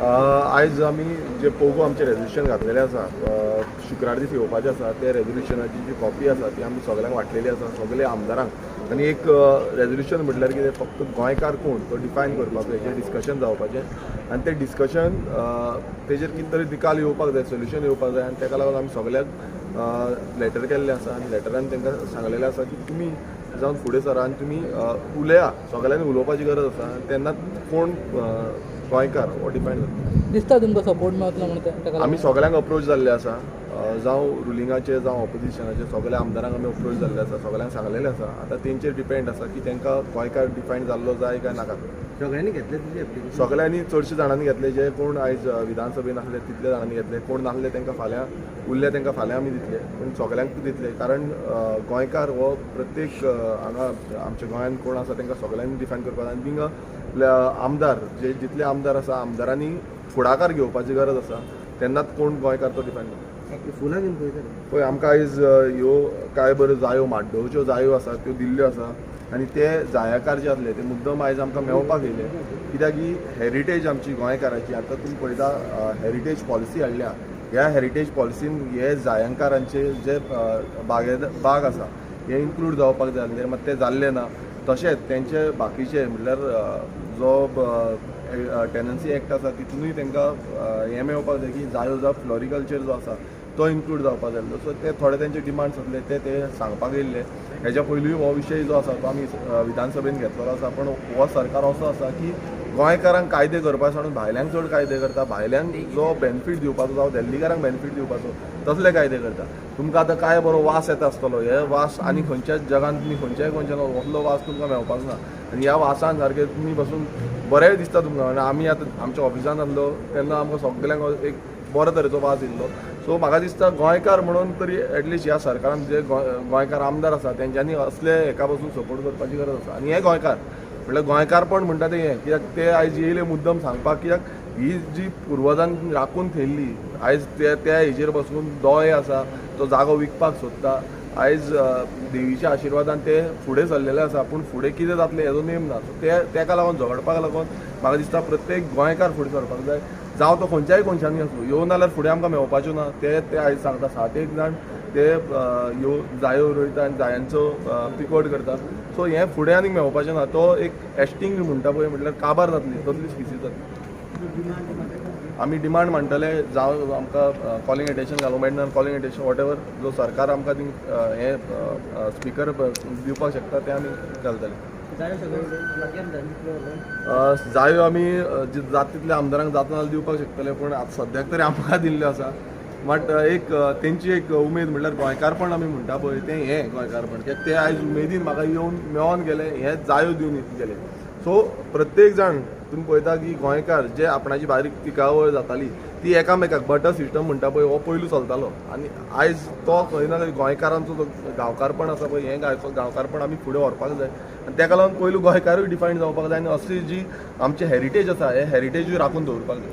आयज आमी जे पोगो आमचे रेजोल्युशन घातलेलें आसा शुक्रार दीस येवपाचें आसा ते रेजोल्युशनाची जी कॉपी आसा ती आमी सगळ्यांक वाटलेली आसा सगळे आमदारांक आनी एक रेजोल्युशन म्हटल्यार कितें फक्त गोंयकार कोण तो डिफायन करपाचो हेजेर डिस्कशन जावपाचें आनी तें डिस्कशन तेजेर कितें तरी निकाल येवपाक जाय सोल्युशन येवपाक जाय आनी ताका लागून आमी सगळ्यांक लेटर केल्लें आसा आनी लेटरान तांकां सांगलेलें आसा की तुमी जावन फुडें सरा आनी तुमी उलया सगळ्यांनी उलोवपाची गरज आसा आनी तेन्ना कोण गोंयकार हो डिफायन जाता दिसता तुमकां सपोर्ट मेळटलो म्हणून आमी सगळ्यांक अप्रोच जाल्ले आसा जावं रुलिंगाचे जावं ऑपोजिशनाचे सगळ्या आमदारांक आमी अप्रोच जाल्ले आसा सगळ्यांक सांगलेलें आसा आतां तेंचेर डिपेंड आसा की तांकां गोंयकार डिफायन जाल्लो जाय काय नाका सगळ्यांनी घेतले तुझे एप्लिकेशन सगळ्यांनी चडशे जाणांनी घेतले जे कोण आयज विधानसभेन आसले तितले जाणांनी घेतले कोण नासले तांकां फाल्यां उरले तांकां फाल्यां आमी दितले पूण सगळ्यांक दितले कारण गोंयकार हो प्रत्येक हांगा आमच्या गोंयांत कोण आसा तांकां सगळ्यांनी डिफायन करपाक जाय आनी थिंग आमदार जे जितले आमदार आसा आमदारांनी फुडाकार घेवपाची गरज आसा तेन्नाच कोण गोंयकार तो डिफायन करता फुलां घेवन पळयता पळय आमकां आयज ह्यो कांय बऱ्यो जायो माड्डोवच्यो जायो आसा त्यो दिल्ल्यो आसा आनी ते जायाकार जे आसले ते मुद्दम आयज आमकां मेळपाक येयले कित्याक ही हेरिटेज आमची गोंयकाराची आतां तुमी पळयता हेरिटेज पॉलिसी हाडल्या ह्या हेरिटेज पॉलिसीन हे जायांकारांचे जे बाग आसा हे इन्क्लूड जावपाक जाय आसले मात ते जाल्ले ना तशेंच तेंचे बाकीचे म्हणल्यार जो टेनन्सी एक्ट आसा तितूनय तांकां हें मेळपाक जाय की जायो जावं फ्लोरिकल्चर जो आसा तो इन्क्लूड जावपाक जाय सो ते थोडे तेंचे डिमांड्स आसले ते सांगपाक येयल्ले हेच्या पयलीं हो विशय जो आसा तो आमी विधानसभेन घेतलेलो आसा पण हो सरकार असो आसा की गोंयकारांक कायदे करपा सोडून भायल्यांक चड कायदे करता भायल्यांक जो बेनिफीट दिवपाचो जावं दिल्लीकारांक बेनिफीट दिवपाचो तसले कायदे करता तुमकां आतां काय बरो वास येता आसतलो हे वास आनी खंयच्याच जगान तुमी खंयच्याय असलो वास तुमकां मेळपाक ना आनी ह्या वासान सारके तुमी बसून बरें दिसता तुमकां आनी आमी आतां आमच्या ऑफिसान आसलो तेन्ना आमकां सगळ्यांक एक बरो तरेचो वास येयल्लो सो म्हाका दिसता गोंयकार म्हणून तरी एटलिस्ट ह्या सरकारान जे गोंयकार आमदार आसा तेंच्यांनी असले हेका पासून सपोर्ट करपाची गरज आसा आनी हे गोंयकार म्हटल्यार गोंयकारपण म्हणटा ते हें कित्याक ते आयज येयले मुद्दम सांगपाक कित्याक ही जी पुर्वजांनी राखून थेयल्ली आयज त्या हेजेर बसून दोळे आसा तो जागो विकपाक सोदता आयज देवीच्या आशिर्वादान ते फुडें सरलेले आसा पूण फुडें कितें जातलें हेजो नेम ना सो तेका लागून झगडपाक लागून म्हाका दिसता प्रत्येक गोंयकार फुडें सरपाक जाय जावं तो खंयच्याय कोणशांनी आसूं येवं नाल्यार फुडें आमकां मेळपाच्यो ना ते आयज सांगता 7-8 जाण ते ह्यो जायो रोयता आनी जायांचो पिकोट करता सो हें फुडें आनीक मेळपाचें ना तो एक एस्टींग म्हणटा पळय म्हटल्यार काबार जातली तसली स्थिती जातली आमी डिमांड मांडटले जावं आमकां कॉलिंग एटेन्शन घालूंक मेळना कॉलिंग एटेन्शन वॉट एवर जो सरकार आमकां हें स्पिकर दिवपाक शकता ते आमी घालतले जायो आमी जाता तितले आमदारांक जाता नाल्यार दिवपाक शकतले पूण आतां सद्याक तरी आमकां दिल्ल्यो आसा बट एक तेंची एक उमेद म्हटल्यार गोंयकारपण आमी म्हणटा पळय तें हें गोंयकारपण कित्याक ते आयज उमेदीन म्हाका येवन मेळोन गेले हे जायो दिवन गेले सो प्रत्येक जाण तुमी पळयता की गोंयकार जे आपणाची बारीक पिकावळ जाताली ती एकामेकाक बटर सिस्टम म्हणटा पळय हो पयलू चलतालो आनी आयज तो खंय ना खंय गोंयकारांचो जो गांवकारपण आसा पळय हें गांवकारपण आमी फुडें व्हरपाक जाय आनी तेका लागून पयलू गोंयकारूय डिफायन जावपाक जाय आनी असली जी आमची हेरिटेज आसा हे हेरिटेजूय राखून दवरपाक जाय